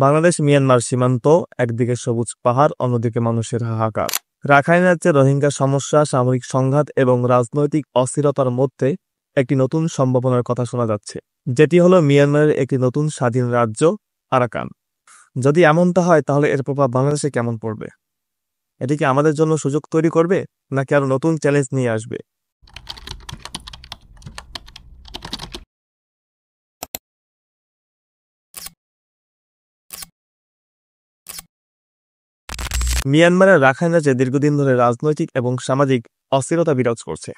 Bangladesh Myanmar সীমান্ত, একদিকে সবুজ পাহাড়, অন্যদিকে মানুষের হাহাকার। রাখাইন রাজ্যে রোহিঙ্গা সমস্যা, সামরিক সংঘাত এবং রাজনৈতিক অস্থিরতার মধ্যে একটি নতুন সম্ভাবনার কথা শোনা যাচ্ছে, যেটি হলো মিয়ানমারের একটি নতুন স্বাধীন রাজ্য আরাকান। যদি এমনটা হয় তাহলে এর প্রভাব বাংলাদেশে কেমন পড়বে? এটি কি আমাদের জন্য সুযোগ তৈরি করবে, নাকি আরো নতুন চ্যালেঞ্জ নিয়ে আসবে? মিয়ানমারের রাখাইন রাজ্যে দীর্ঘদিন ধরে রাজনৈতিক এবং সামাজিক অস্থিরতা বিরাজ করছে।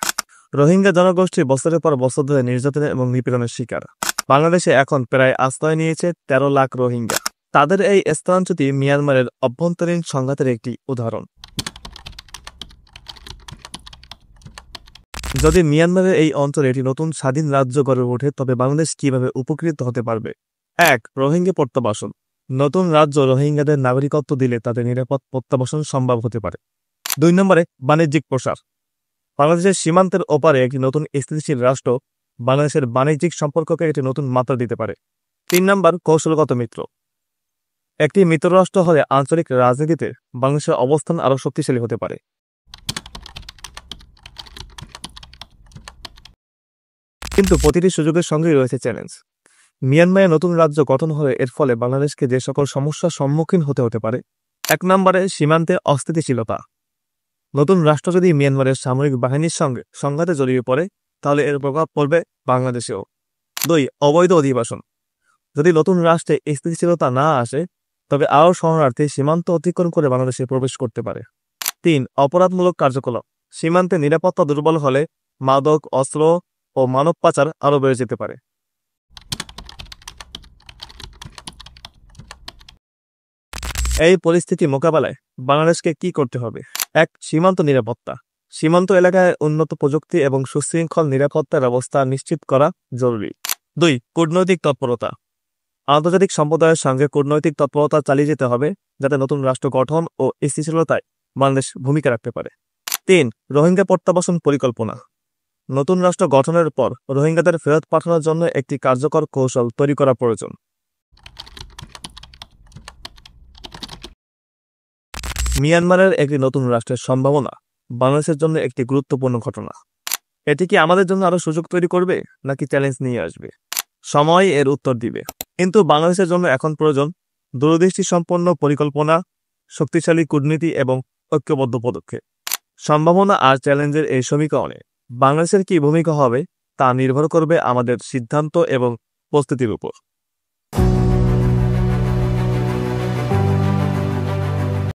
রোহিঙ্গা জনগোষ্ঠী বছরের পর বছর ধরে নির্যাতন এবং নিপীড়নের শিকার। বাংলাদেশে এখন প্রায় আশ্রয় নিয়েছে 13 লাখ রোহিঙ্গা। তাদের এই স্থানান্তরটি মিয়ানমারের অভ্যন্তরীণ সংঘাতের একটি উদাহরণ। যদি মিয়ানমারের এই অঞ্চলে একটি নতুন স্বাধীন রাজ্য গড়ে ওঠে, তবে বাংলাদেশ কিভাবে উপকৃত হতে পারবে? 1. রোহিঙ্গা প্রত্যাবাসন। নতুন রাজ্য রোহিঙ্গাদের নাগরিকত্ব দিলে তাদের নিরাপদ প্রত্যাবাসন সম্ভব হতে পারে। 2 নম্বরে বাণিজ্যিক প্রসার। বাংলাদেশের সীমান্তের ওপারে একটি নতুন স্থিতিশীল রাষ্ট্র বাংলাদেশের বাণিজ্যিক সম্পর্ককে একটি নতুন মাত্রা দিতে পারে। 3 নম্বর কৌশলগত মিত্র। একটি মিত্ররাষ্ট্র হলে আঞ্চলিক রাজনীতিতে বাংলাদেশের অবস্থান আরও শক্তিশালী হতে পারে। কিন্তু প্রতিটি সুযোগের সঙ্গেই রয়েছে চ্যালেঞ্জ। মিয়ানমারে নতুন রাজ্য গঠন হলে এর ফলে বাংলাদেশকে যে সকল সমস্যার সম্মুখীন হতে পারে। 1 নম্বরে সীমান্তে অস্থিতিশীলতা। নতুন রাষ্ট্র যদি মিয়ানমারের সামরিক বাহিনীর সঙ্গে সংঘাতে জড়িয়ে পড়ে, তাহলে এর প্রভাব পড়বে বাংলাদেশেও। 2. অবৈধ অধিবাসন। যদি নতুন রাষ্ট্রে স্থিতিশীলতা না আসে, তবে আরও শরণার্থী সীমান্ত অতিক্রম করে বাংলাদেশে প্রবেশ করতে পারে। 3. অপরাধমূলক কার্যকলাপ। সীমান্তে নিরাপত্তা দুর্বল হলে মাদক, অস্ত্র ও মানব পাচার আরও বেড়ে যেতে পারে। এই পরিস্থিতি মোকাবেলায় বাংলাদেশকে কি করতে হবে? 1. সীমান্ত নিরাপত্তা। সীমান্ত এলাকায় উন্নত প্রযুক্তি এবং সুশৃঙ্খল নিরাপত্তা ব্যবস্থা নিশ্চিত করা জরুরি। 2. কূটনৈতিক তৎপরতা। আন্তর্জাতিক সম্প্রদায়ের সঙ্গে কূটনৈতিক তৎপরতা চালিয়ে যেতে হবে, যাতে নতুন রাষ্ট্র গঠন ও স্থিতিশীলতায় বাংলাদেশ ভূমিকা রাখতে পারে। 3. রোহিঙ্গা প্রত্যাবাসন পরিকল্পনা। নতুন রাষ্ট্র গঠনের পর রোহিঙ্গাদের ফেরত পাঠানোর জন্য একটি কার্যকর কৌশল তৈরি করা প্রয়োজন। মিয়ানমারের একটি নতুন রাষ্ট্রের সম্ভাবনা বাংলাদেশের জন্য একটি গুরুত্বপূর্ণ ঘটনা। এটি কি আমাদের জন্য আরো সুযোগ তৈরি করবে, নাকি চ্যালেঞ্জ নিয়ে আসবে? সময় এর উত্তর দিবে। কিন্তু বাংলাদেশের জন্য এখন প্রয়োজন দূরদৃষ্টি সম্পন্ন পরিকল্পনা, শক্তিশালী কূটনীতি এবং ঐক্যবদ্ধ পদক্ষেপ। সম্ভাবনা আর চ্যালেঞ্জের এই সমীকরণে বাংলাদেশের কি ভূমিকা হবে তা নির্ভর করবে আমাদের সিদ্ধান্ত এবং প্রস্তুতির উপর।